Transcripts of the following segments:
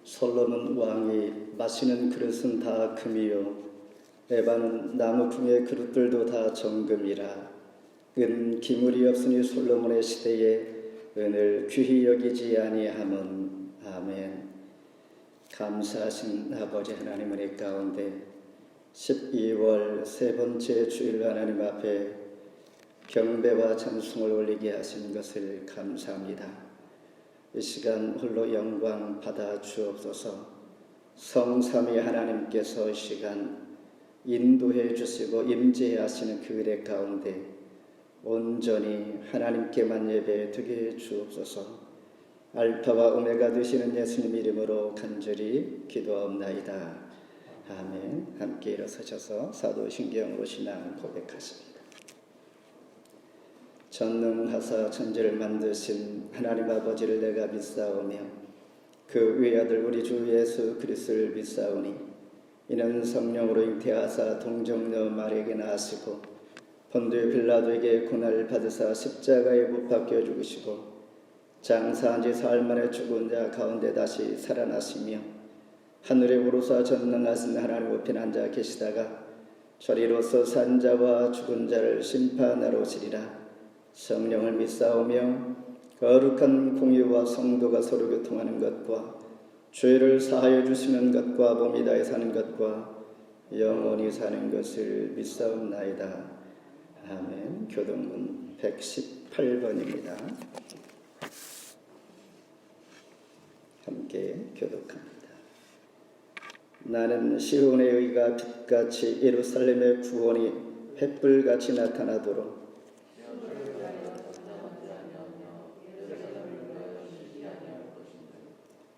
솔로몬 왕이 마시는 그릇은 다 금이요 에바는 나무풍의 그릇들도 다 정금이라. 은 기물이 없으니 솔로몬의 시대에 은을 귀히 여기지 아니함은. 아멘. 감사하신 아버지 하나님 은혜 가운데 12월 세 번째 주일 하나님 앞에 경배와 찬송을 올리게 하신 것을 감사합니다. 이 시간 홀로 영광 받아 주옵소서. 성삼위 하나님께서 이 시간 인도해 주시고 임재하시는 그 은혜 가운데 온전히 하나님께만 예배 드리게 주옵소서. 알파와 오메가 되시는 예수님 이름으로 간절히 기도하옵나이다. 아멘. 함께 일어서셔서 사도신경으로 신앙을 고백하십니다. 전능하사 천지를 만드신 하나님 아버지를 내가 믿사오며 그 외아들 우리 주 예수 그리스도를 믿사오니 이는 성령으로 잉태하사 동정녀 마리아에게 나시고 본디오 빌라도에게 고난을 받으사 십자가에 못 박혀 죽으시고 장사한 지 사흘 만에 죽은 자 가운데 다시 살아나시며 하늘에 오르사 전능하신 하나님 우편에 앉아 계시다가 저리로서 산 자와 죽은 자를 심판하러 오시리라. 성령을 믿사오며 거룩한 공의와 성도가 서로 교통하는 것과 죄를 사하여 주시는 것과 몸이 다해 사는 것과 영원히 사는 것을 믿사옵나이다. 아멘. 교동문 118번입니다. 함께 교독합니다. 나는 시온의 의가 빛같이 예루살렘의 구원이 횃불같이 나타나도록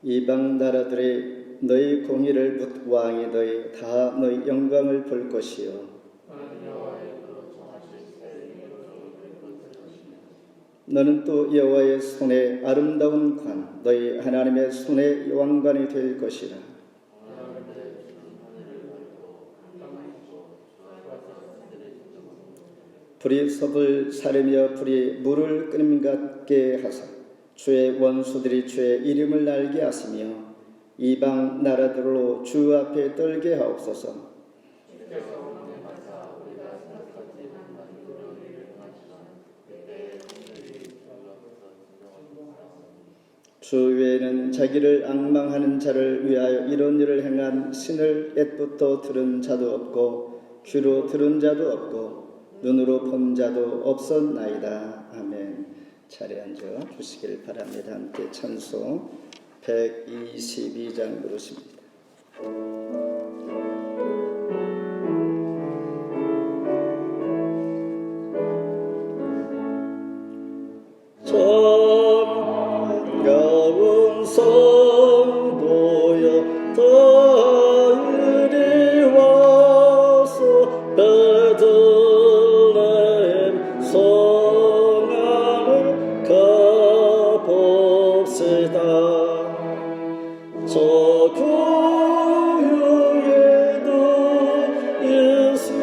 이방 나라들이 너희 공의를 묻 왕이 너희 다 너희 영광을 볼 것이요 너는 또 여호와의 손에 아름다운 관 너희 하나님의 손의 왕관이 될 것이라. 불이 섭을 사르며 불이 물을 끓임 같게 하사 주의 원수들이 주의 이름을 알게 하시며 이방 나라들로 주 앞에 떨게 하옵소서. 주 외에는 자기를 앙망하는 자를 위하여 이런 일을 행한 신을 옛부터 들은 자도 없고 귀로 들은 자도 없고 눈으로 본 자도 없었나이다. 아멘. 자리에 앉아 주시길 바랍니다. 함께 찬송 122장 부르십니다. 정겨운 성도여 다 이리 와서 베들레헴 성 안을 가봅시다. 저 구유에도 예수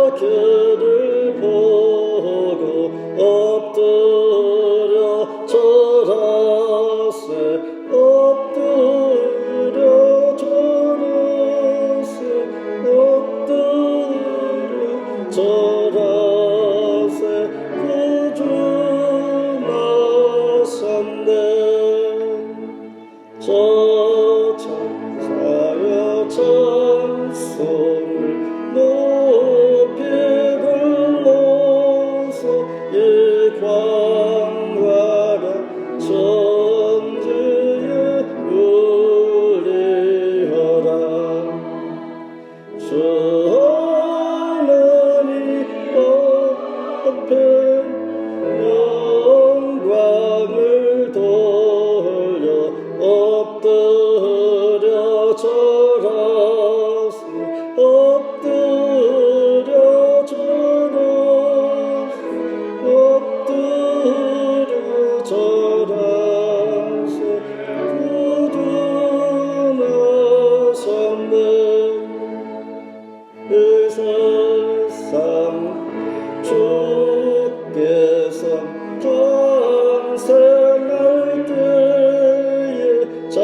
나귀를 보고 엎드려 절하세 엎드려 절하세 엎드려 절하세 구주 나셨네. 저 천사여 찬송을 높이 불러서 이 광활한 천지에 울리어라. 주 하나님 앞에 영광을 돌려 엎드려 절하세 엎드려 절하세 엎드려 절하세 구주 나셨네. 이 세상 주께서 탄생할 때에 참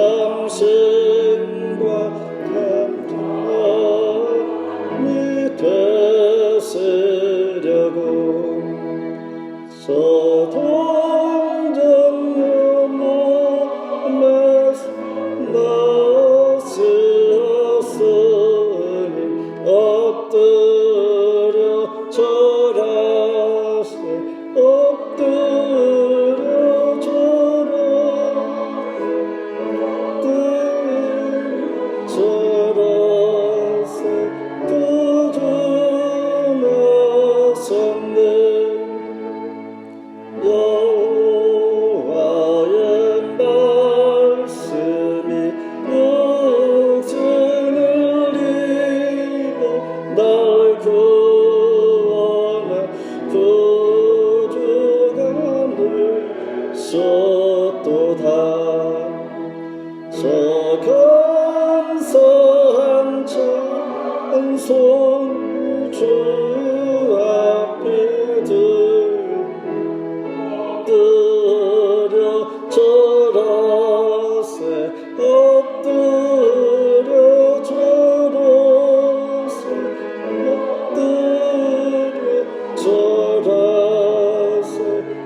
없도다. 저 감사한 찬송 주 앞에 엎드려 절하세. 엎드려 절하세. 엎드려 절하세.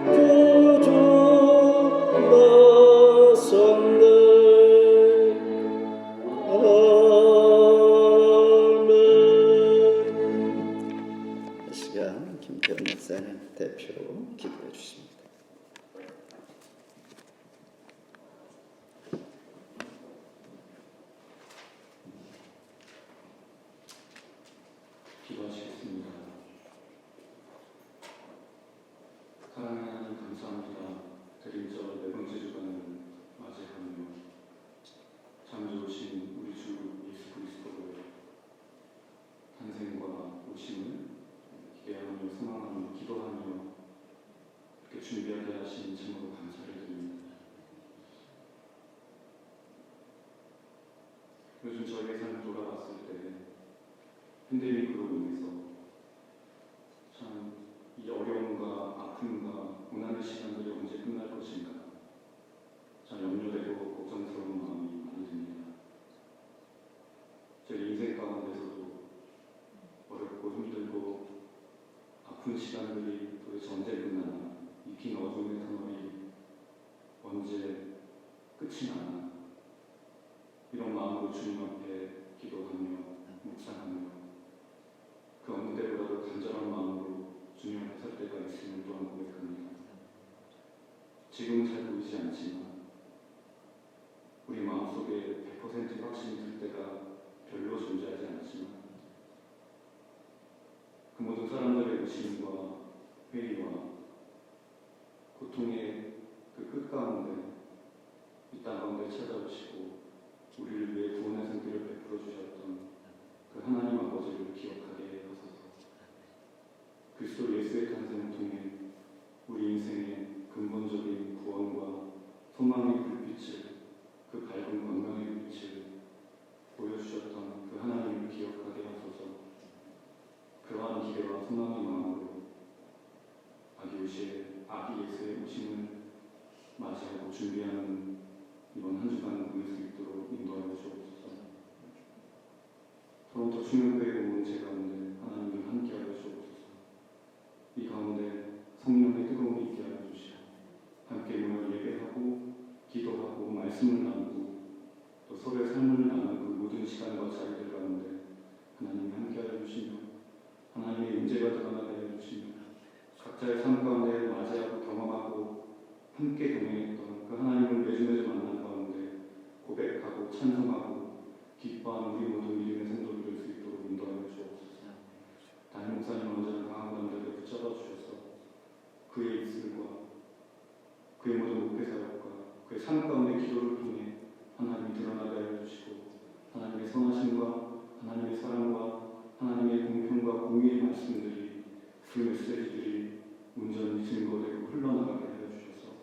구주 나셨네. 아멘. 이 시간 김태현 목사님 대표로 기도해 주십니다. 기도하시겠습니다. 사랑하는 하나님 감사합니다. 드림절 네 번째 주간을 맞이하며 참 좋으신 우리 주 예수 그리스도의 탄생과 오심을 기대하며 소망하며 기도하며 이렇게 준비하게 하신 참으로 감사를 드립니다. 요즘 저희의 삶을 돌아봤을 때 팬데믹으로 인해서 참 이 어려움과 아픔과 고난의 시간들이 언제 끝날 것인가 참 염려되고 걱정스러운 마음이 많이 듭니다. 제 인생 가운데서도 어렵고 힘들고 아픈 시간들이 도대체 언제 끝나나, 이 긴 어둠의 터널이 언제 끝이 나나, 이런 마음으로 주님 앞에 기도하며 묵상하며 그 어느 때보다도 간절한 마음으로 주님 앞에 설 때가 있음을 또한 고백합니다. 지금은 잘 보이지 않지만 우리 마음속에 100% 확신이 들 때가 별로 존재하지 않지만 그 모든 사람들의 의심과 회의와 고통의 그 끝 가운데 이 땅 가운데 찾아오시고 우리를 위해 구원의 손길을 베풀어 주셨던 그 하나님 아버지를 기억하게 하소서. 그리스도 예수의 탄생을 통해 우리 인생의 근본적인 구원과 소망의 불빛을, 그 밝은 광명의 빛을 보여주셨던 그 하나님을 기억하게 하소서. 그러한 기대와 소망의 마음으로 아기 예수의 오심을 맞이하고 준비하는 이번 한 주간 보낼 수 있도록 인도하여 주옵소서. 토론토 충영교회 공동체 가운데 하나님을 함께하여 주옵소서. 이 가운데 성령의 뜨거움이 있게 하여 주시고 함께 모여 예배하고 기도하고 말씀을 나누고 또 서로의 삶을 나누는 그 모든 시간과 자리들 가운데 하나님이 함께하여 주시며 하나님의 임재가 드러나게 하여 주시며 각자의 삶 가운데 맞이하고 경험하고 함께 동행했던 그 하나님을 매주 만난 가운데 고백하고 찬송하고 기뻐하는 우리 모든 믿음의 성도들 될 수 있도록 인도하여 주옵소서. 담임 목사님 언제나 강한 남자를 붙잡아 주셔서 그의 입술과 그의 모든 목회 사역과 그의 삶 가운데 기도를 통해 하나님이 드러나게 하여 주시고 하나님의 선하심과 하나님의 사랑과 하나님의 공평과 공의의 말씀들이 그 메시지들이 온전히 증거되고 흘러나가게 하여 주셔서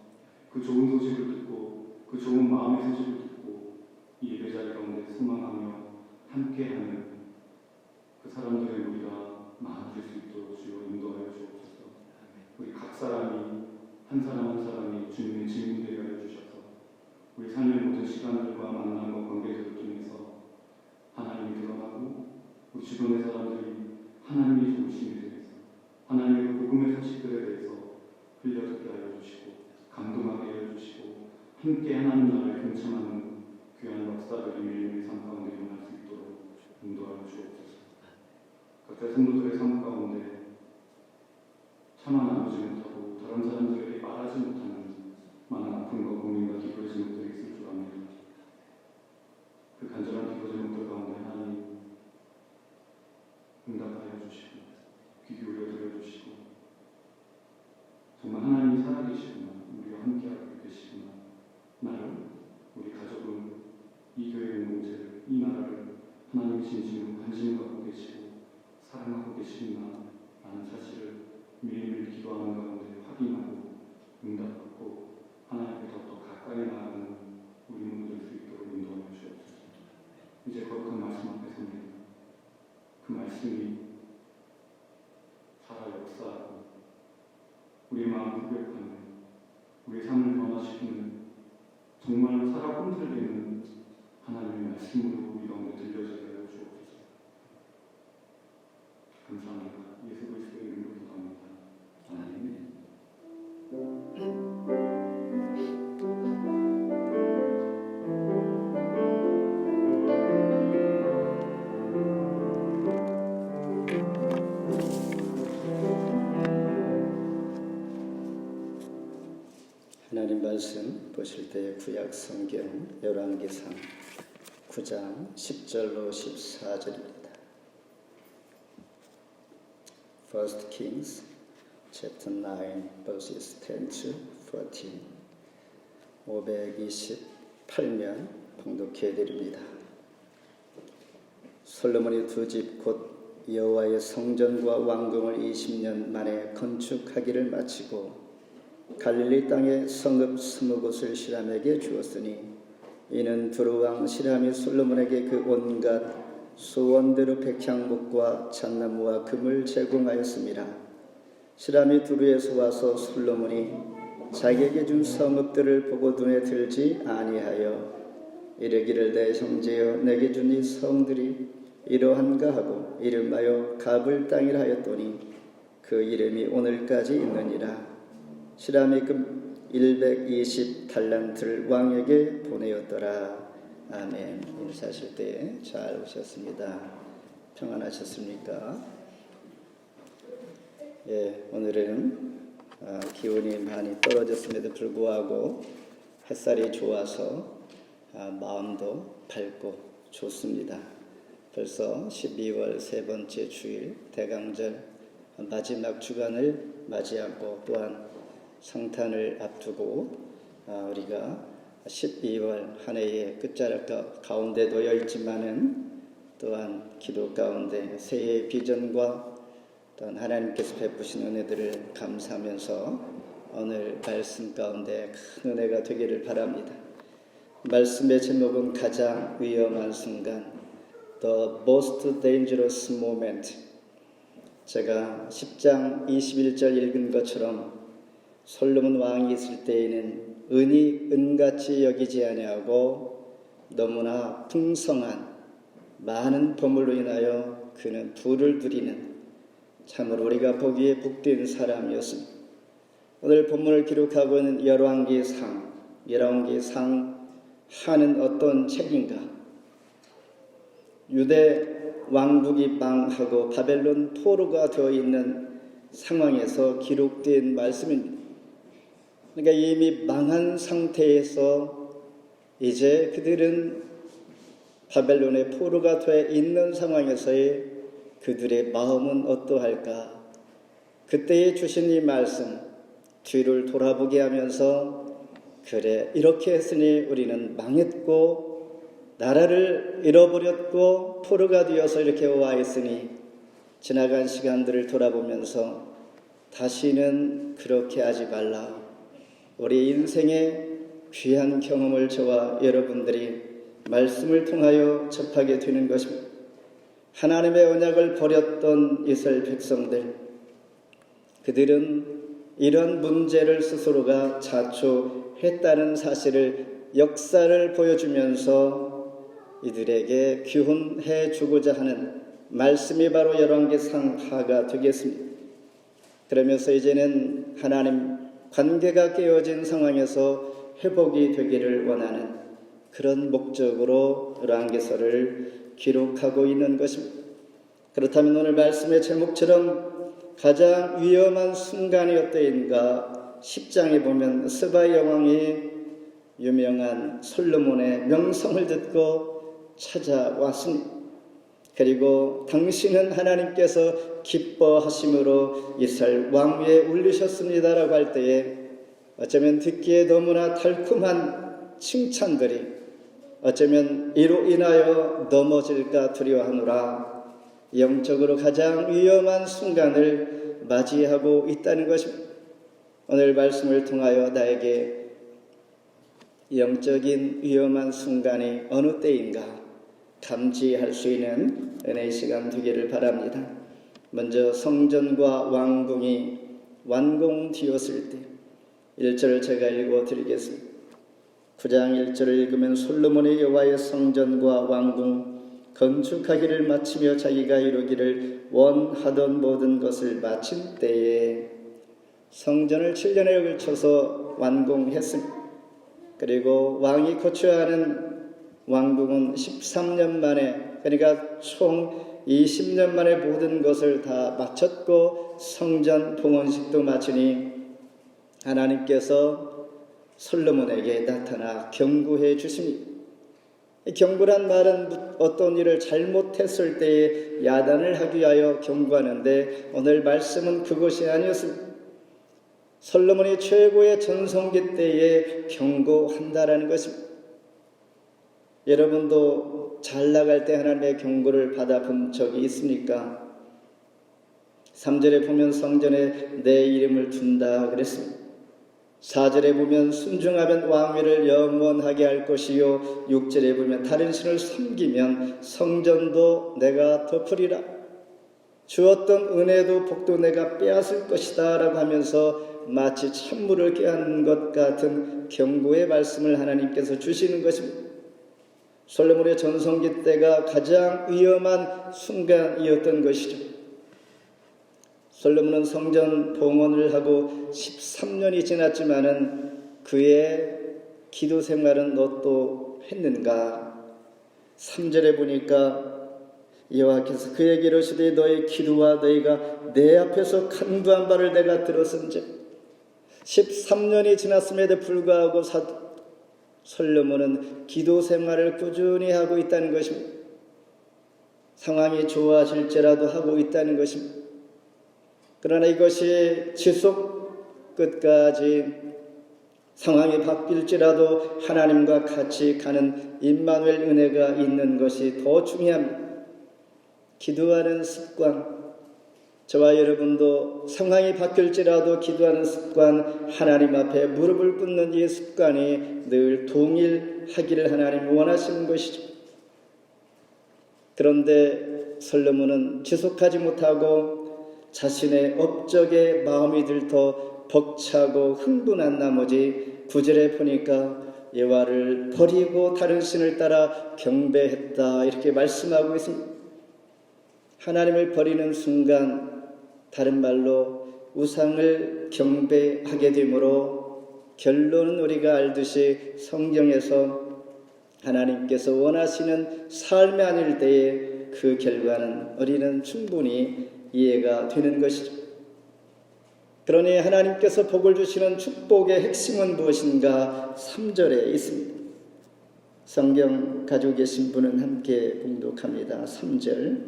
그 좋은 소식을 듣고 그 좋은 마음의 소식을 듣고 이 예배자리 가운데 소망하며 함께하는 그 사람들의 우리가 많아질 수 있도록 주여 인도하여 주옵소서. 우리 각 사람이 한 사람 한 사람이 주님의 증인되게 하여 주셔서 우리 삶의 모든 시간들과 만남과 관계들을 통해서 하나님이 드러나고 우리 주변의 사람들이 하나님의 좋으심에 대해서 하나님의 복음의 소식들에 대해서 흘려듣게 하여 주시고 감동하게 하여 주시고 함께 하나님 나라를 경청하는 귀한 역사들이 매일매일 삶 가운데 일어날 수 있도록 인도하여 주옵소서. 각자의 성도들의 삶 가운데 차마 나누지 못하고 다른 사람들에게 말하지 못하는 많은 아픔과 고민과 기도의 제목들이 있을 줄 압니다. 그 간절한 기도 제목들 가운데 하나님 응답하여 주시고 귀 기울여 들어주시고 정말 하나님이 살아계시구나, 우리와 함께하고 계시구나, 나를, 우리 가족은 이 교회 공동체를, 이 나라를 하나님이 진심으로 관심을 갖고 계시고 사랑하고 계시구나 라는 사실을 매일매일 기도하는 가운데 확인하고 응답받고 하나님 변화시키는 정말 살아 흔들리는 하나님의 말씀으로 우리 가운데 들려지게 하여 주옵소서. 감사합니다. 예수 그리스도의 이름으로 기도합니다. 아멘. 하나님 말씀 보실 때 구약 성경 열왕기상 9장 10절로 14절입니다. First Kings chapter 9 verses 10 to 14. 528면 봉독해 드립니다. 솔로몬이 두 집 곧 여호와의 성전과 왕궁을 20년 만에 건축하기를 마치고 갈릴리 땅의 성읍 20곳을 시람에게 주었으니 이는 두루왕 시람이 솔로몬에게 그 온갖 소원대로 백향목과 잣나무와 금을 제공하였습니다. 시람이 두루에서 와서 솔로몬이 자기에게 준 성읍들을 보고 눈에 들지 아니하여 이르기를 내 형제여 내게 준 이 성들이 이러한가 하고 이름하여 가불 땅이라 하였더니 그 이름이 오늘까지 있느니라. 시람이 금 120달란트를 왕에게 보내었더라. 아멘. 인사하실 때 잘 오셨습니다. 평안하셨습니까? 예, 오늘은 기온이 많이 떨어졌음에도 불구하고 햇살이 좋아서 마음도 밝고 좋습니다. 벌써 12월 세 번째 주일 대강절 마지막 주간을 맞이하고 또한 성탄을 앞두고 우리가 12월 한 해의 끝자락 가운데 놓여 있지만은 또한 기도 가운데 새해의 비전과 또한 하나님께서 베푸신 은혜들을 감사하면서 오늘 말씀 가운데 큰 은혜가 되기를 바랍니다. 말씀의 제목은 가장 위험한 순간, The most dangerous moment. 제가 10장 21절 읽은 것처럼 솔로몬 왕이 있을 때에는 은이 은같이 여기지 아니하고 너무나 풍성한 많은 보물로 인하여 그는 부를 누리는 참으로 우리가 보기에 복된 사람이었습니다. 오늘 본문을 기록하고 있는 열왕기상 하는 어떤 책인가? 유대 왕국이 망하고 바벨론 포로가 되어 있는 상황에서 기록된 말씀입니다. 그러니까 이미 망한 상태에서 이제 그들은 바벨론의 포로가 되어 있는 상황에서의 그들의 마음은 어떠할까? 그때에 주신 이 말씀 뒤를 돌아보게 하면서 그래 이렇게 했으니 우리는 망했고 나라를 잃어버렸고 포로가 되어서 이렇게 와 있으니 지나간 시간들을 돌아보면서 다시는 그렇게 하지 말라. 우리 인생의 귀한 경험을 저와 여러분들이 말씀을 통하여 접하게 되는 것입니다. 하나님의 언약을 버렸던 이스라엘 백성들, 그들은 이런 문제를 스스로가 자초했다는 사실을 역사를 보여주면서 이들에게 교훈해 주고자 하는 말씀이 바로 열왕기상 하가 되겠습니다. 그러면서 이제는 하나님 관계가 깨어진 상황에서 회복이 되기를 원하는 그런 목적으로 열왕기서를 기록하고 있는 것입니다. 그렇다면 오늘 말씀의 제목처럼 가장 위험한 순간이 어떠인가? 10장에 보면 스바 여왕이 유명한 솔로몬의 명성을 듣고 찾아왔습니다. 그리고 당신은 하나님께서 기뻐하심으로 이스라엘 왕위에 올리셨습니다라고 할 때에 어쩌면 듣기에 너무나 달콤한 칭찬들이 어쩌면 이로 인하여 넘어질까 두려워하노라. 영적으로 가장 위험한 순간을 맞이하고 있다는 것입니다. 오늘 말씀을 통하여 나에게 영적인 위험한 순간이 어느 때인가 감지할 수 있는 은혜의 시간 되기를 바랍니다. 먼저 성전과 왕궁이 완공되었을 때 1절을 제가 읽어드리겠습니다. 9장 1절을 읽으면 솔로몬이 여호와의 성전과 왕궁 건축하기를 마치며 자기가 이루기를 원하던 모든 것을 마친 때에 성전을 7년에 걸쳐서 완공했습니다. 그리고 왕이 거주하는 왕궁은 13년 만에, 그러니까 총 20년 만에 모든 것을 다 마쳤고 성전 봉헌식도 마치니 하나님께서 솔로몬에게 나타나 경고해 주십니다. 경고란 말은 어떤 일을 잘못했을 때에 야단을 하기 위하여 경고하는데, 오늘 말씀은 그것이 아니었습니다. 솔로몬이 최고의 전성기 때에 경고한다라는 것입니다. 여러분도 잘 나갈 때 하나님의 경고를 받아본 적이 있습니까? 3절에 보면 성전에 내 이름을 둔다 그랬습니다. 4절에 보면 순종하면 왕위를 영원하게 할 것이요, 6절에 보면 다른 신을 섬기면 성전도 내가 덮으리라, 주었던 은혜도 복도 내가 빼앗을 것이다 라고 하면서 마치 찬물을 꾀하는 것 같은 경고의 말씀을 하나님께서 주시는 것입니다. 솔로몬의 전성기 때가 가장 위험한 순간이었던 것이죠. 솔로몬은 성전 봉헌을 하고 13년이 지났지만은 그의 기도 생활은 또 했는가? 3절에 보니까 여호와께서 그에게 이르시되 너의 기도와 너희가 내 앞에서 간구한 바를 내가 들었은즉. 13년이 지났음에도 불구하고 솔로몬은 기도 생활을 꾸준히 하고 있다는 것입니다. 상황이 좋아질지라도 하고 있다는 것입니다. 그러나 이것이 지속 끝까지 상황이 바뀔지라도 하나님과 같이 가는 임마누엘 은혜가 있는 것이 더 중요합니다. 기도하는 습관, 저와 여러분도 상황이 바뀔지라도 기도하는 습관, 하나님 앞에 무릎을 꿇는 이 습관이 늘 동일하기를 하나님 원하시는 것이죠. 그런데 솔로몬은 지속하지 못하고 자신의 업적에 마음이 들더 벅차고 흥분한 나머지 9절에 보니까 여호와를 버리고 다른 신을 따라 경배했다 이렇게 말씀하고 있습니다. 하나님을 버리는 순간, 다른 말로 우상을 경배하게 되므로 결론은 우리가 알듯이 성경에서 하나님께서 원하시는 삶이 아닐 때에 그 결과는 우리는 충분히 이해가 되는 것이죠. 그러니 하나님께서 복을 주시는 축복의 핵심은 무엇인가? 3절에 있습니다. 성경 가지고 계신 분은 함께 봉독합니다. 3절,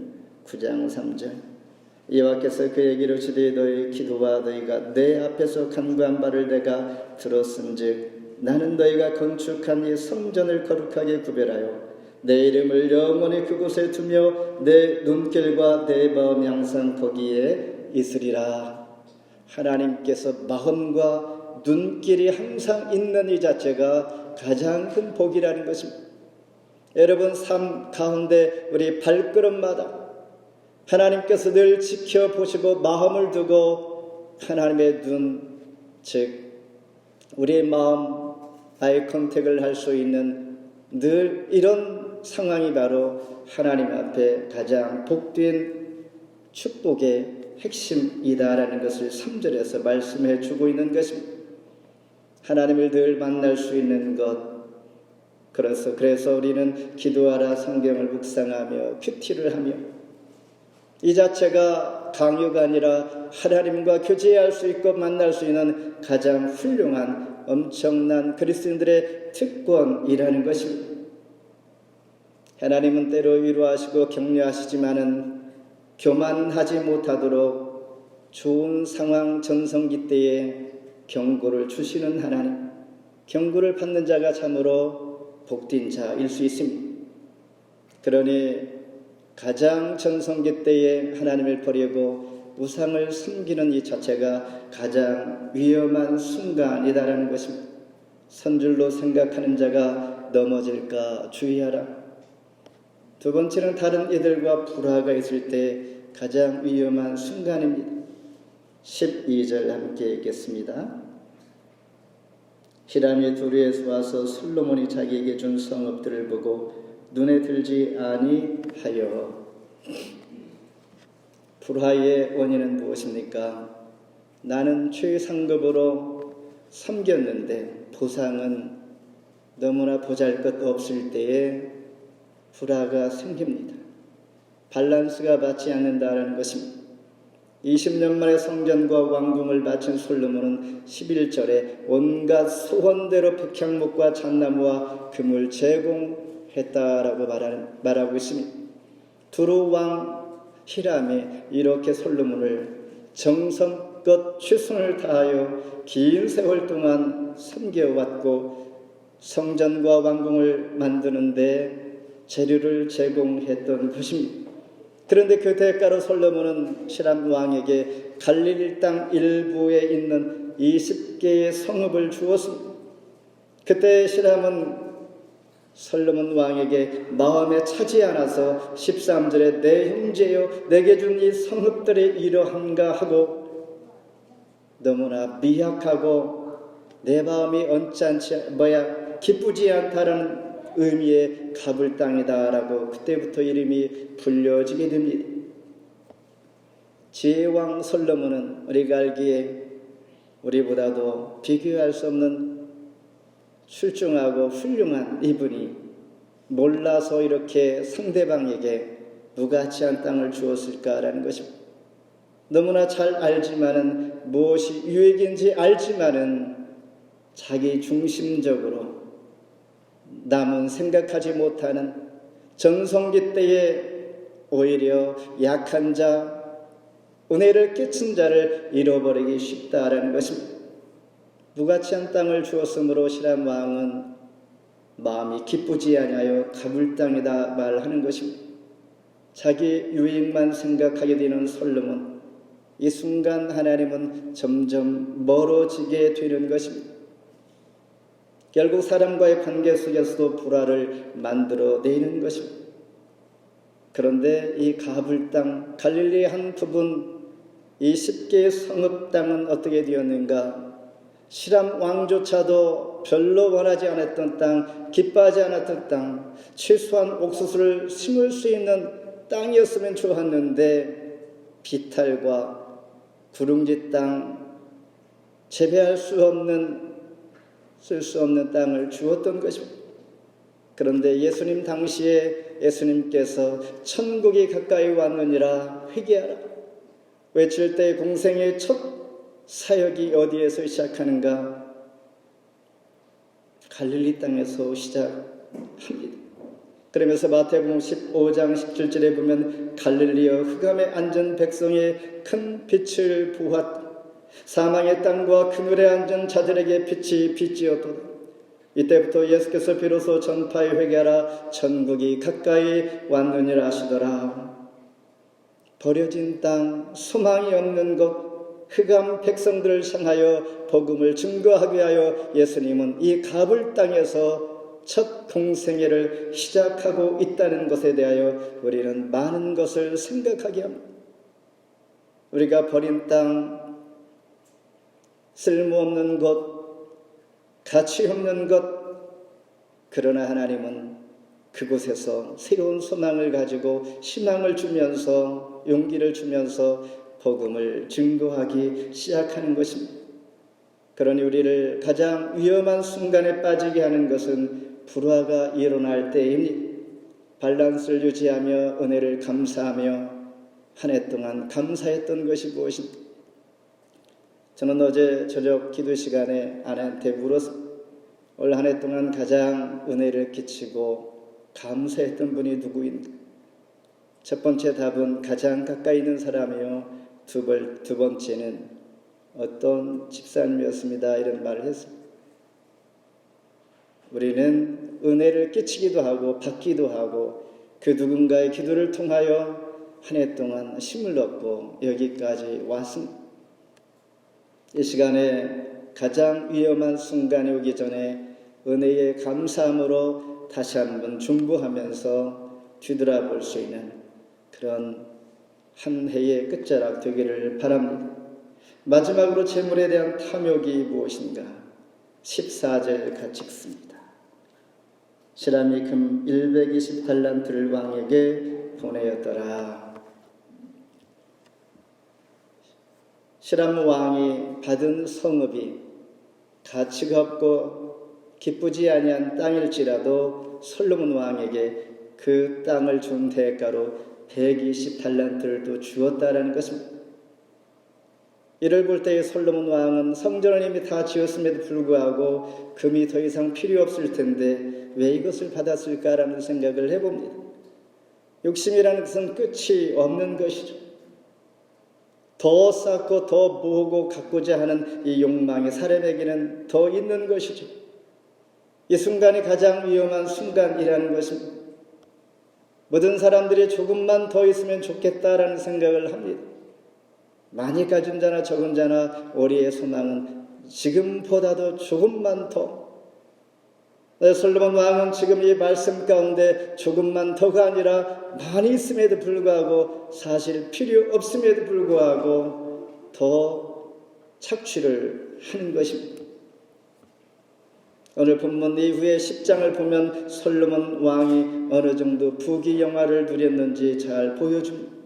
9장 3절. 여호와께서 그에게 이르시되 너희 기도와 너희가 내 앞에서 간구한 바를 내가 들었은즉 나는 너희가 건축한 이 성전을 거룩하게 구별하여 내 이름을 영원히 그곳에 두며 내 눈길과 내 마음이 항상 거기에 있으리라. 하나님께서 마음과 눈길이 항상 있는 이 자체가 가장 큰 복이라는 것입니다. 여러분 삶 가운데 우리 발걸음마다 하나님께서 늘 지켜보시고 마음을 두고 하나님의 눈, 즉 우리의 마음 아이 컨택을 할 수 있는 늘 이런 상황이 바로 하나님 앞에 가장 복된 축복의 핵심이다라는 것을 3절에서 말씀해 주고 있는 것입니다. 하나님을 늘 만날 수 있는 것, 그래서 우리는 기도하라 성경을 묵상하며 큐티를 하며 이 자체가 강요가 아니라 하나님과 교제할 수 있고 만날 수 있는 가장 훌륭한 엄청난 그리스도인들의 특권이라는 것입니다. 하나님은 때로 위로하시고 격려하시지만은 교만하지 못하도록 좋은 상황 전성기 때에 경고를 주시는 하나님, 경고를 받는 자가 참으로 복된 자일 수 있습니다. 그러니 가장 전성기 때에 하나님을 버리고 우상을 섬기는 이 자체가 가장 위험한 순간이다라는 것입니다. 선줄로 생각하는 자가 넘어질까 주의하라. 두 번째는 다른 이들과 불화가 있을 때 가장 위험한 순간입니다. 12절 함께 읽겠습니다. 히람이 두르에서 와서 솔로몬이 자기에게 준 성읍들을 보고 눈에 들지 아니하여. 불화의 원인은 무엇입니까? 나는 최상급으로 섬겼는데 보상은 너무나 보잘것 없을 때에 불화가 생깁니다. 밸런스가 맞지 않는다라는 것입니다. 20년 만에 성전과 왕궁을 바친 솔로몬은 11절에 온갖 소원대로 백향목과 잣나무와 금을 제공했다라고 말하고 있습니다. 두루 왕 히람이 이렇게 솔로몬을 정성껏 최선을 다하여 긴 세월 동안 섬겨왔고 성전과 왕궁을 만드는데 재료를 제공했던 것입니다. 그런데 그 대가로 솔로몬은 히람 왕에게 갈릴리 땅 일부에 있는 20개의 성읍을 주었습니다. 그때 히람은 솔로몬 왕에게 마음에 차지 않아서 13절에 내 형제여 내게 준 이 성읍들이 이러한가 하고 너무나 미약하고 내 마음이 기쁘지 않다라는 의미의 갑을 땅이다라고 그때부터 이름이 불려지게 됩니다. 지혜왕 솔로몬은 우리가 알기에 우리보다도 비교할 수 없는 출중하고 훌륭한 이분이 몰라서 이렇게 상대방에게 무가치한 땅을 주었을까라는 것입니다. 너무나 잘 알지만은 무엇이 유익인지 알지만은 자기 중심적으로 남은 생각하지 못하는 전성기 때에 오히려 약한 자, 은혜를 끼친 자를 잃어버리기 쉽다라는 것입니다. 무가치한 땅을 주었으므로 히람 왕은 마음이 기쁘지 아니하여 가불 땅이다 말하는 것입니다. 자기 유익만 생각하게 되는 솔로몬, 이 순간 하나님은 점점 멀어지게 되는 것입니다. 결국 사람과의 관계 속에서도 불화를 만들어내는 것입니다. 그런데 이 가불 땅, 갈릴리의 한 부분, 이 10개의 성읍 땅은 어떻게 되었는가? 히람 왕조차도 별로 원하지 않았던 땅, 기뻐하지 않았던 땅, 최소한 옥수수를 심을 수 있는 땅이었으면 좋았는데 비탈과 구릉지 땅, 재배할 수 없는, 쓸 수 없는 땅을 주었던 것입니다. 그런데 예수님 당시에 예수님께서 천국이 가까이 왔느니라 회개하라 외칠 때 공생의 첫 사역이 어디에서 시작하는가? 갈릴리 땅에서 시작합니다. 그러면서 마태복음 15장 17절에 보면 갈릴리여 흑암에 앉은 백성의 큰 빛을 보았다. 사망의 땅과 그늘에 앉은 자들에게 빛이 빛이었도다. 이때부터 예수께서 비로소 전파에 회개하라 천국이 가까이 왔느니라 하시더라. 버려진 땅, 소망이 없는 곳, 흑암 백성들을 향하여 복음을 증거하기 위하여 예수님은 이 가불 땅에서 첫 공생애를 시작하고 있다는 것에 대하여 우리는 많은 것을 생각하게 합니다. 우리가 버린 땅, 쓸모없는 것, 가치 없는 것, 그러나 하나님은 그곳에서 새로운 소망을 가지고 희망을 주면서 용기를 주면서 복음을 증거하기 시작하는 것입니다. 그러니 우리를 가장 위험한 순간에 빠지게 하는 것은 불화가 일어날 때입니다. 밸런스를 유지하며 은혜를 감사하며 한 해 동안 감사했던 것이 무엇입니까? 저는 어제 저녁 기도 시간에 아내한테 물었습니다. 올 한 해 동안 가장 은혜를 끼치고 감사했던 분이 누구인가? 첫 번째 답은 가장 가까이 있는 사람이요. 두 번째는 어떤 집사님이었습니다. 이런 말을 했습니다. 우리는 은혜를 끼치기도 하고 받기도 하고 그 누군가의 기도를 통하여 한 해 동안 힘을 얻고 여기까지 왔습니다. 이 시간에 가장 위험한 순간이 오기 전에 은혜의 감사함으로 다시 한번 중보하면서 뒤돌아볼 수 있는 그런 한 해의 끝자락 되기를 바랍니다. 마지막으로 재물에 대한 탐욕이 무엇인가? 14절 같이 읽습니다. 시람이 금 120달란트를 왕에게 보내었더라. 시람 왕이 받은 성읍이 가치가 없고 기쁘지 아니한 땅일지라도 솔로몬 왕에게 그 땅을 준 대가로 120달란트를 또 주었다라는 것입니다. 이를 볼 때에 솔로몬 왕은 성전을 이미 다 지었음에도 불구하고 금이 더 이상 필요 없을 텐데 왜 이것을 받았을까라는 생각을 해봅니다. 욕심이라는 것은 끝이 없는 것이죠. 더 쌓고 더 모으고 갖고자 하는 이 욕망이 사람에게는 더 있는 것이죠. 이 순간이 가장 위험한 순간이라는 것입니다. 모든 사람들이 조금만 더 있으면 좋겠다라는 생각을 합니다. 많이 가진 자나 적은 자나 우리의 소망은 지금보다도 조금만 더. 솔로몬 왕은 지금 이 말씀 가운데 조금만 더가 아니라 많이 있음에도 불구하고 사실 필요 없음에도 불구하고 더 착취를 하는 것입니다. 오늘 본문 이후에 10장을 보면 솔로몬 왕이 어느 정도 부귀영화를 누렸는지 잘 보여줍니다.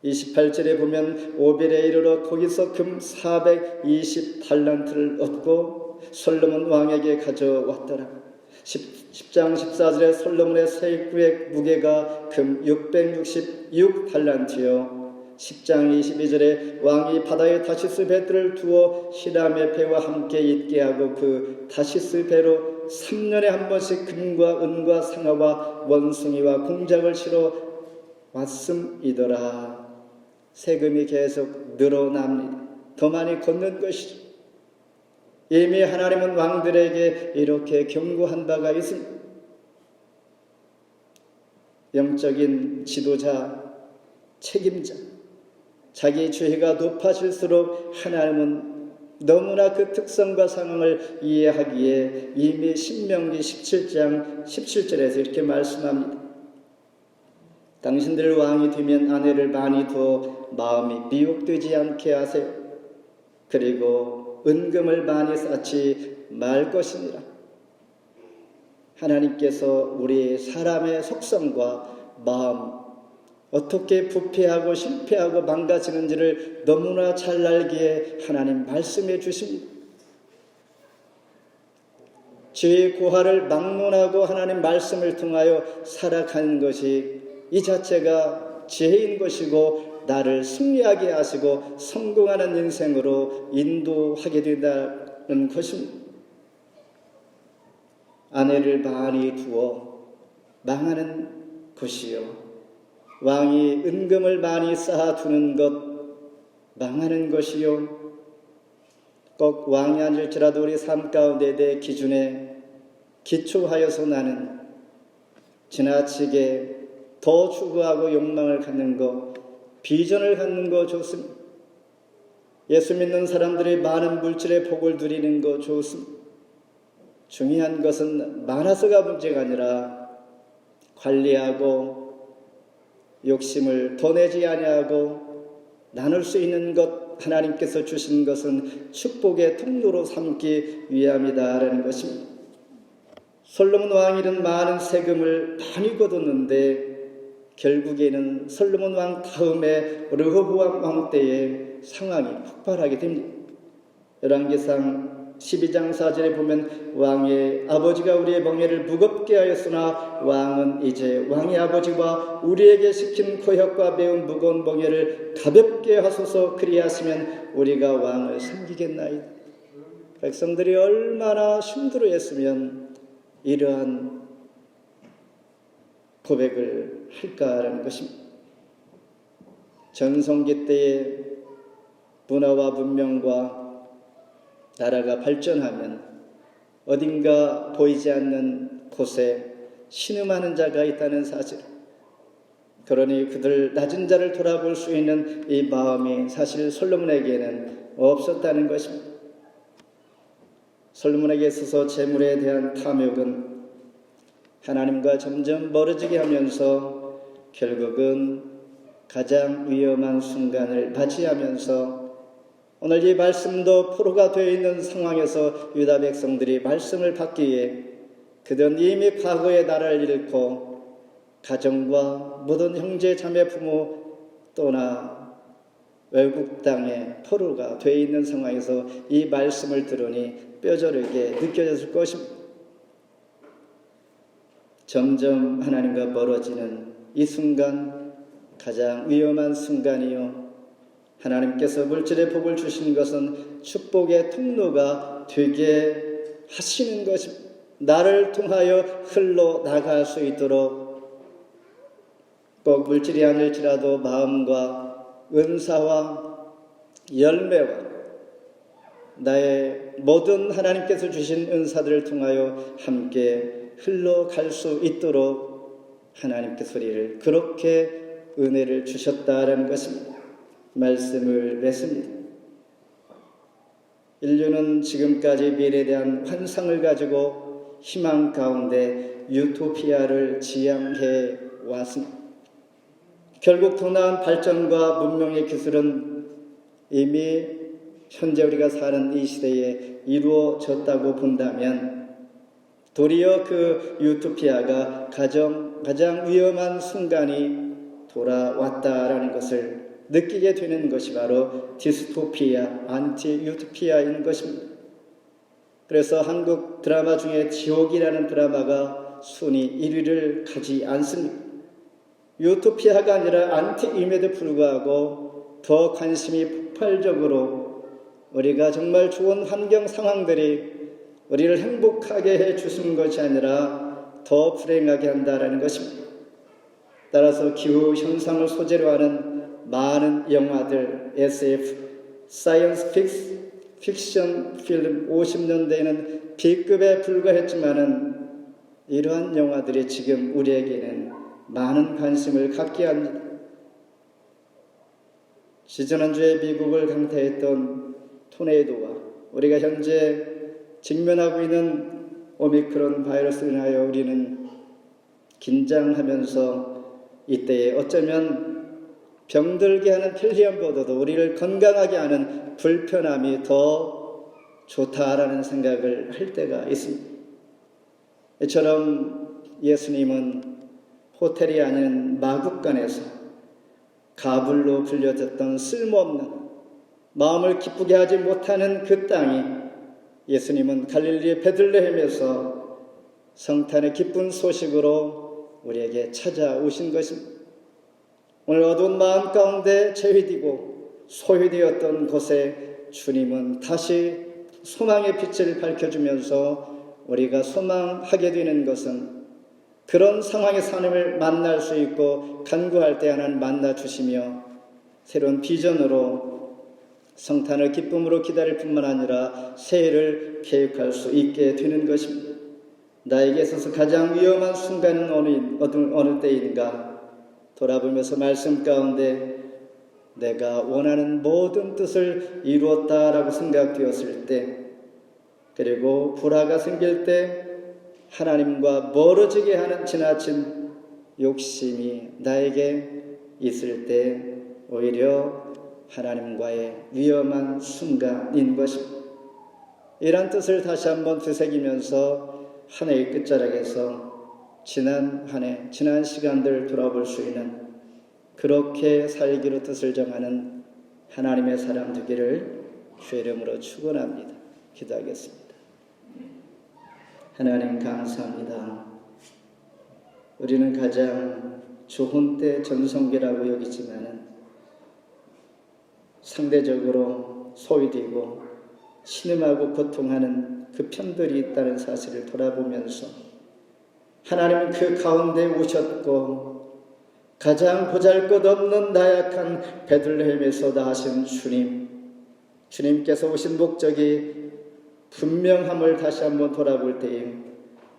28절에 보면 오벨에 이르러 거기서 금 420달란트를 얻고 솔로몬 왕에게 가져왔더라. 10장 14절에 솔로몬의 세입구의 무게가 금 666달란트요. 10장 22절에 왕이 바다에 다시스 배들을 두어 히람의 배와 함께 있게 하고 그 다시스 배로 3년에 한 번씩 금과 은과 상아와 원숭이와 공작을 실어 왔음이더라. 세금이 계속 늘어납니다. 더 많이 걷는 것이죠. 이미 하나님은 왕들에게 이렇게 경고한 바가 있습니다. 영적인 지도자, 책임자, 자기 죄가 높아질수록 하나님은 너무나 그 특성과 상황을 이해하기에 이미 신명기 17장 17절에서 이렇게 말씀합니다. 당신들 왕이 되면 아내를 많이 두어 마음이 미혹되지 않게 하세요. 그리고 은금을 많이 쌓지 말 것이니라. 하나님께서 우리 사람의 속성과 마음, 어떻게 부패하고 실패하고 망가지는지를 너무나 잘 알기에 하나님 말씀해 주십니다. 죄의 고하를 막론하고 하나님 말씀을 통하여 살아가는 것이 이 자체가 지혜인 것이고 나를 승리하게 하시고 성공하는 인생으로 인도하게 된다는 것입니다. 아내를 많이 두어 망하는 것이요, 왕이 은금을 많이 쌓아두는 것 망하는 것이요, 꼭 왕이 아닐지라도 우리 삶 가운데 내 기준에 기초하여서 나는 지나치게 더 추구하고 욕망을 갖는 것, 비전을 갖는 거 좋습니다. 예수 믿는 사람들이 많은 물질의 복을 누리는 거 좋습니다. 중요한 것은 많아서가 문제가 아니라 관리하고 욕심을 더 내지 아니하고 나눌 수 있는 것, 하나님께서 주신 것은 축복의 통로로 삼기 위함이다라는 것입니다. 솔로몬 왕이는 많은 세금을 많이 거뒀는데 결국에는 솔로몬 왕 다음에 르호보암 왕 때에 상황이 폭발하게 됩니다. 열왕기상 12장 4절에 보면 왕의 아버지가 우리의 멍에를 무겁게 하였으나 왕은 이제 왕의 아버지와 우리에게 시킨 고역과 매우 무거운 멍에를 가볍게 하소서, 그리하시면 우리가 왕을 섬기겠나이다. 백성들이 얼마나 힘들어했으면 이러한 고백을 할까라는 것입니다. 전성기 때의 문화와 문명과 나라가 발전하면 어딘가 보이지 않는 곳에 신음하는 자가 있다는 사실, 그러니 그들 낮은 자를 돌아볼 수 있는 이 마음이 사실 솔로몬에게는 없었다는 것입니다. 솔로몬에게 있어서 재물에 대한 탐욕은 하나님과 점점 멀어지게 하면서 결국은 가장 위험한 순간을 맞이하면서 오늘 이 말씀도 포로가 되어 있는 상황에서 유다 백성들이 말씀을 받기 위해 그들은 이미 과거의 나라를 잃고 가정과 모든 형제 자매 부모 떠나 외국 땅에 포로가 되어 있는 상황에서 이 말씀을 들으니 뼈저리게 느껴졌을 것입니다. 점점 하나님과 멀어지는 이 순간 가장 위험한 순간이요, 하나님께서 물질의 복을 주신 것은 축복의 통로가 되게 하시는 것입니다. 나를 통하여 흘러나갈 수 있도록 꼭 물질이 아닐지라도 마음과 은사와 열매와 나의 모든 하나님께서 주신 은사들을 통하여 함께 흘러갈 수 있도록 하나님께서 우리를 그렇게 은혜를 주셨다라는 것입니다. 말씀을 맺습니다. 인류는 지금까지 미래에 대한 환상을 가지고 희망 가운데 유토피아를 지향해 왔습니다. 결국 더 나은 발전과 문명의 기술은 이미 현재 우리가 사는 이 시대에 이루어졌다고 본다면 도리어 그 유토피아가 가장 위험한 순간이 돌아왔다라는 것을 느끼게 되는 것이 바로 디스토피아, 안티 유토피아인 것입니다. 그래서 한국 드라마 중에 지옥이라는 드라마가 순위 1위를 가지 않습니다. 유토피아가 아니라 안티임에도 불구하고 더 관심이 폭발적으로 우리가 정말 좋은 환경 상황들이 우리를 행복하게 해주는 것이 아니라 더 불행하게 한다는 것입니다. 따라서 기후 현상을 소재로 하는 많은 영화들, SF, 사이언스 픽션 필름 50년대에는 B급에 불과했지만은 이러한 영화들이 지금 우리에게는 많은 관심을 갖게 합니다. 지지난주에 미국을 강타했던 토네이도와 우리가 현재 직면하고 있는 오미크론 바이러스로 인하여 우리는 긴장하면서 이때에 어쩌면 병들게 하는 편리함보다도 우리를 건강하게 하는 불편함이 더 좋다라는 생각을 할 때가 있습니다. 이처럼 예수님은 호텔이 아닌 마국간에서 가불로 불려졌던 쓸모없는 마음을 기쁘게 하지 못하는 그 땅이 예수님은 갈릴리의 베들레헴에서 성탄의 기쁜 소식으로 우리에게 찾아오신 것입니다. 오늘 어두운 마음 가운데 제휘되고 소외되었던 곳에 주님은 다시 소망의 빛을 밝혀주면서 우리가 소망하게 되는 것은 그런 상황에서 하나님을 만날 수 있고 간구할 때 하나님 만나주시며 새로운 비전으로 성탄을 기쁨으로 기다릴 뿐만 아니라 새해를 계획할 수 있게 되는 것입니다. 나에게 있어서 가장 위험한 순간은 어느 때인가 돌아보면서 말씀 가운데 내가 원하는 모든 뜻을 이루었다라고 생각되었을 때, 그리고 불화가 생길 때 하나님과 멀어지게 하는 지나친 욕심이 나에게 있을 때 오히려 하나님과의 위험한 순간인 것입니다. 이런 뜻을 다시 한번 되새기면서 한 해의 끝자락에서 지난 한 해, 지난 시간들 돌아볼 수 있는 그렇게 살기로 뜻을 정하는 하나님의 사람 되기를 주의 이름으로 축원합니다. 기도하겠습니다. 하나님 감사합니다. 우리는 가장 좋은 때 전성기라고 여기지만은 상대적으로 소외되고 신음하고 고통하는 그 편들이 있다는 사실을 돌아보면서 하나님은 그 가운데 오셨고 가장 보잘것없는 나약한 베들레헴에서 나신 주님께서 오신 목적이 분명함을 다시 한번 돌아볼 때에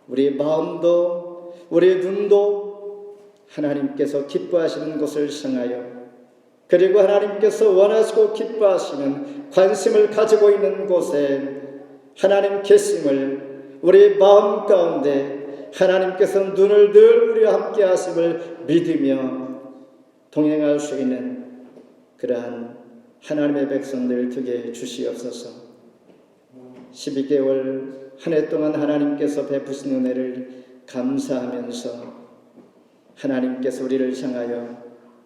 우리 마음도 우리 눈도 하나님께서 기뻐하시는 것을 향하여, 그리고 하나님께서 원하시고 기뻐하시는 관심을 가지고 있는 곳에 하나님 계심을 우리 마음 가운데 하나님께서 눈을 늘 우리와 함께 하심을 믿으며 동행할 수 있는 그러한 하나님의 백성들 되게 주시옵소서. 12개월 한 해 동안 하나님께서 베푸신 은혜를 감사하면서 하나님께서 우리를 향하여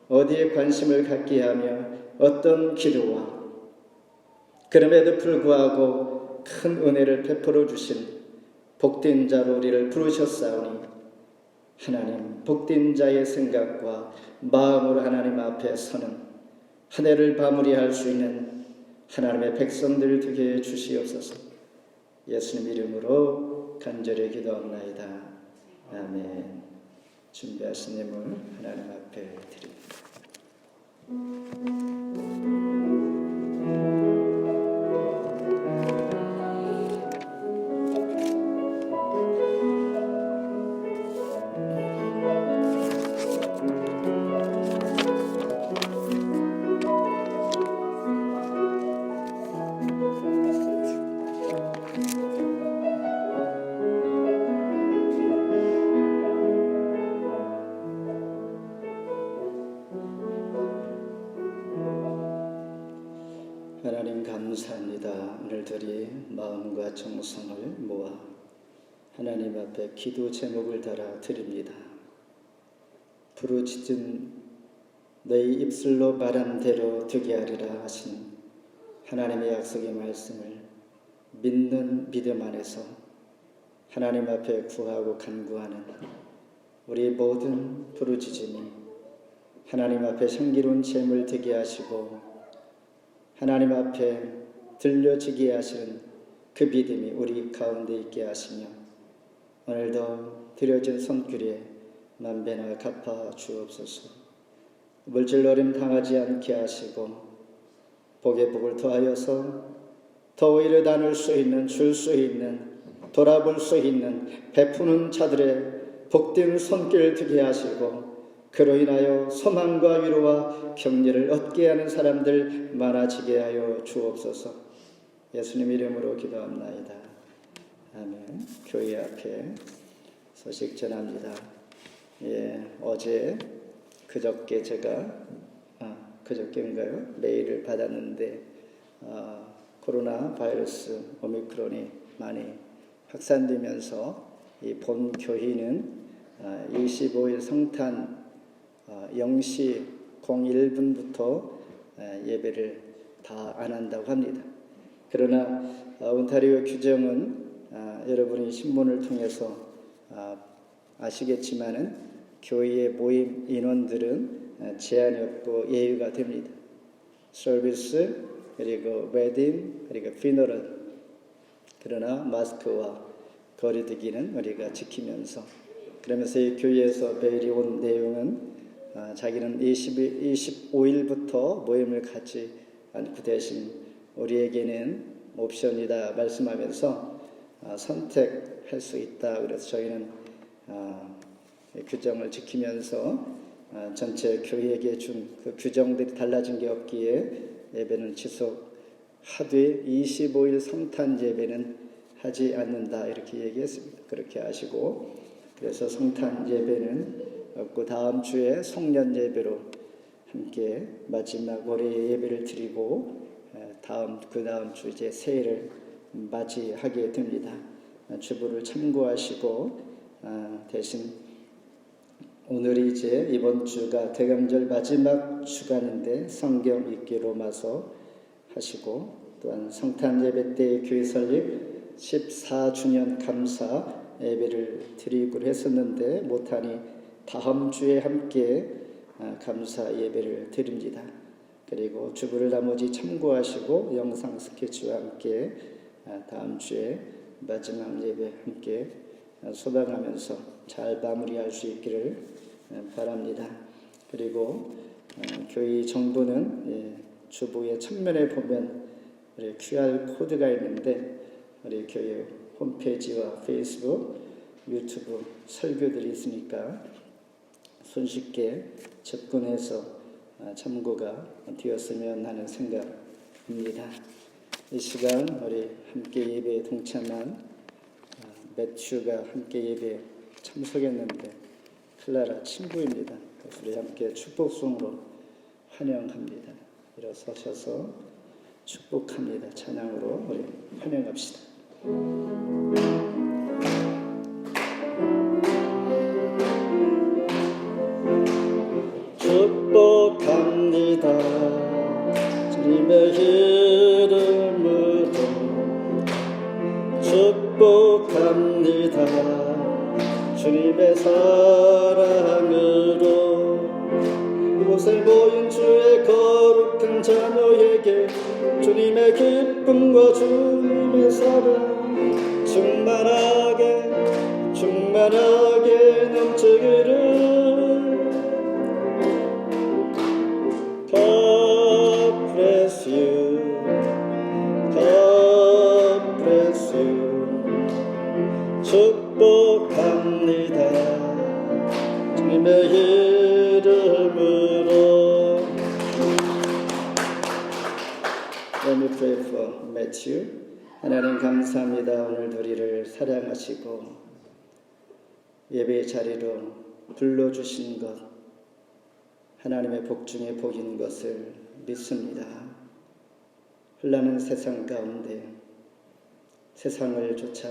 어디에 관심을 갖게 하며 어떤 기도와 그럼에도 불구하고 큰 은혜를 베풀어 주신 복된 자로 우리를 부르셨사오니 하나님 복된 자의 생각과 마음으로 하나님 앞에 서는 한 해를 마무리할 수 있는 하나님의 백성들 되게 주시옵소서. 예수님 이름으로 간절히 기도합나이다. 아멘. 준비하신 예물 하나님 앞에 드립니다. 하나님 감사합니다. 오늘들이 마음과 정성을 모아 하나님 앞에 기도 제목을 달아 드립니다. 부르짖은 너희 입술로 말한 대로 되게 하리라 하신 하나님의 약속의 말씀을 믿는 믿음 안에서 하나님 앞에 구하고 간구하는 우리 모든 부르짖음이 하나님 앞에 향기로운 제물 되게 하시고 하나님 앞에 들려지게 하시는 그 믿음이 우리 가운데 있게 하시며 오늘도 드려진 손길에 만배나 갚아 주옵소서. 물질 어림 당하지 않게 하시고 복에 복을 더하여서 더 오히려 나눌 수 있는, 줄 수 있는, 돌아볼 수 있는 베푸는 자들의 복된 손길 되게 하시고 그로 인하여 소망과 위로와 격려를 얻게 하는 사람들 많아지게 하여 주옵소서. 예수님 이름으로 기도합나이다. 아멘. 교회 앞에 소식 전합니다. 어제 그저께 제가 그저께인가요? 메일을 받았는데 코로나 바이러스 오미크론이 많이 확산되면서 이 본 교회는 25일 성탄 0시 01분부터 예배를 다 안 한다고 합니다. 그러나 온타리오 규정은 여러분이 신문을 통해서 아시겠지만은 교회의 모임 인원들은 제한이 없고 예외가 됩니다. 서비스 그리고 웨딩 그리고 피너럴 그러나 마스크와 거리두기는 우리가 지키면서 그러면서 이 교회에서 메일이 온 내용은 자기는 25일부터 모임을 갖지 않고 대신 우리에게는 옵션이다 말씀하면서 선택할 수 있다. 그래서 저희는 규정을 지키면서 전체 교회에게 준 그 규정들이 달라진 게 없기에 예배는 지속하되 25일 성탄 예배는 하지 않는다 이렇게 얘기했습니다. 그렇게 하시고 그래서 성탄 예배는 없고 다음 주에 송년 예배로 함께 마지막 올해 예배를 드리고 그 다음 주 이제 새해를 맞이하게 됩니다. 주부를 참고하시고 대신 오늘이 이제 이번 주가 대강절 마지막 주간인데 성경 읽기 로마서 하시고 또한 성탄 예배 때 교회 설립 14주년 감사 예배를 드리기로 했었는데 못하니 다음 주에 함께 감사 예배를 드립니다. 그리고 주부를 나머지 참고하시고 영상 스케치와 함께 다음 주에 마지막 예배 함께 소방하면서 잘 마무리할 수 있기를 바랍니다. 그리고 교회 정보는 주보의 측면에 보면 우리 QR 코드가 있는데 우리 교회 홈페이지와 페이스북, 유튜브 설교들이 있으니까 손쉽게 접근해서 참고가 되었으면 하는 생각입니다. 이 시간 우리 함께 예배에 동참한 매튜가 함께 예배에 참석했는데 클라라 친구입니다. 그래서 우리 함께 축복송으로 환영합니다. 일어서셔서 축복합니다. 찬양으로 우리 환영합시다. 축복합니다. 주님의 이름으로 축복합니다. 주님의 사랑으로 이곳에 모인 주의 거룩한 자녀에게 주님의 기쁨과 주님의 사랑 충만하게 넘치기를. God bless you, God bless you. 축복합니다. 주님의 이름으로. Let me pray for Matthew. 하나님 감사합니다. 오늘도 우리를 사랑하시고 예배의 자리로 불러주신 것 하나님의 복 중에 복인 것을 믿습니다. 흘러가는 세상 가운데 세상을 쫓아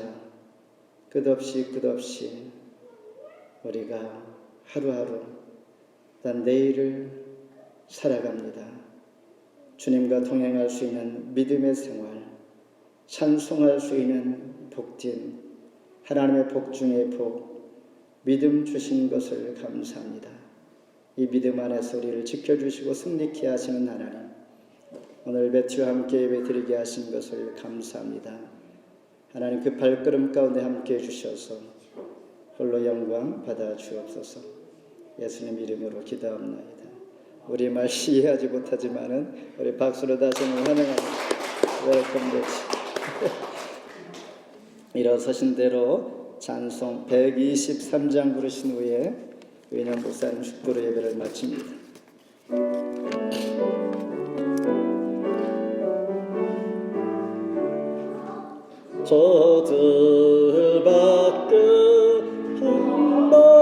끝없이 우리가 하루하루 난 내일을 살아갑니다. 주님과 동행할 수 있는 믿음의 생활, 찬송할 수 있는 복진 하나님의 복 중에 복, 믿음 주신 것을 감사합니다. 이 믿음 안에서 우리를 지켜주시고 승리케 하시는 하나님, 오늘 매튜와 함께 예배드리게 하신 것을 감사합니다. 하나님 그 발걸음 가운데 함께 해주셔서 홀로 영광 받아 주옵소서. 예수님 이름으로 기도합니다. 우리 말 이해하지 못하지만은 우리 박수로 다시 한번 환영합니다. 웰컴 배치. 일어서신 대로 찬송 123장 부르신 후에 위인영 목사님 축도로 예배를 마칩니다. 저들밖에 한밤중에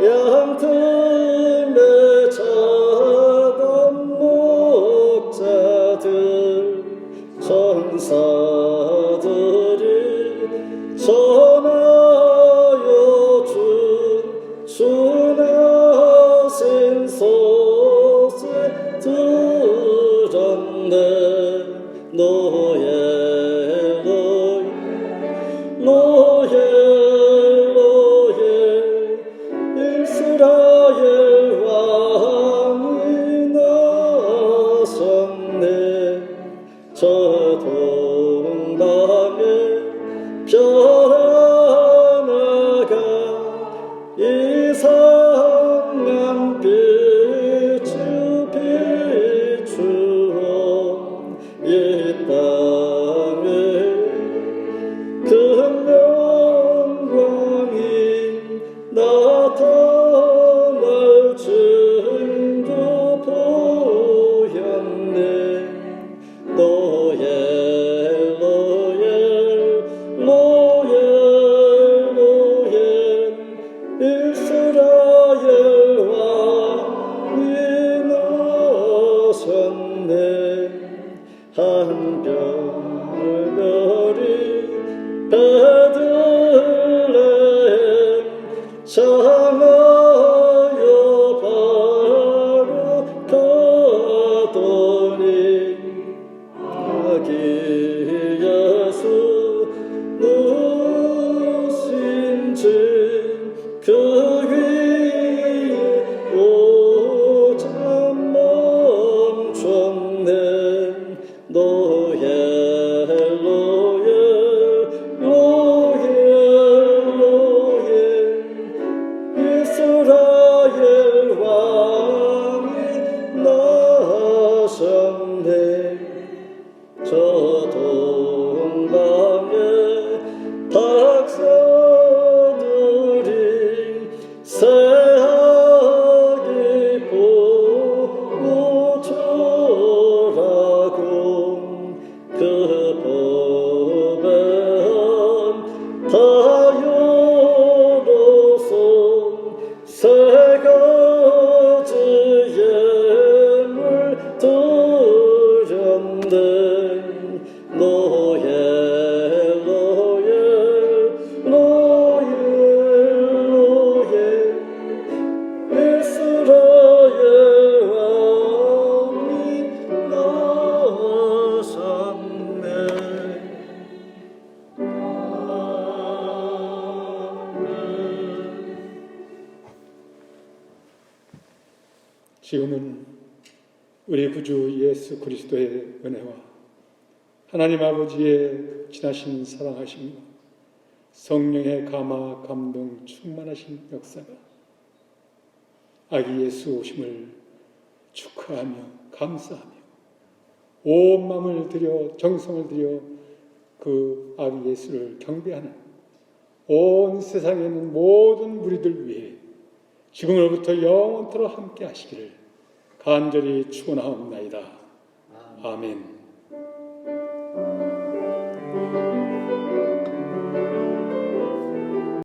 양틈에 자던 목자들 천사들이 전하여 준 순하신 소식 들었네. 노예 이스라엘 왕이 나셨네. 저 동방에 변화가 이상한 빛을 비추어 이 땅에 그 영광이 나타날 징조 보였네. 노예 이스라엘 왕이 나셨네. 한별별이 베들레헴 향하여 바로 가더니 아기 예수 누신지 그 위에 오자 멈췄네. 노예 이스라엘 왕이 나셨네. 저 동방에 박사들이 새하기 보고 절하고 그 법에는 다 열어서 세 가지의 지금은 우리 구주 예수 그리스도의 은혜와 하나님 아버지의 지나신 사랑하심과 성령의 감화 감동 충만하신 역사가 아기 예수 오심을 축하하며 감사하며 온 마음을 들여 정성을 들여 그 아기 예수를 경배하는 온 세상에 있는 모든 무리들 위해 지금으로부터 영원토록 함께 하시기를 간절히 축원하옵나이다. 아멘.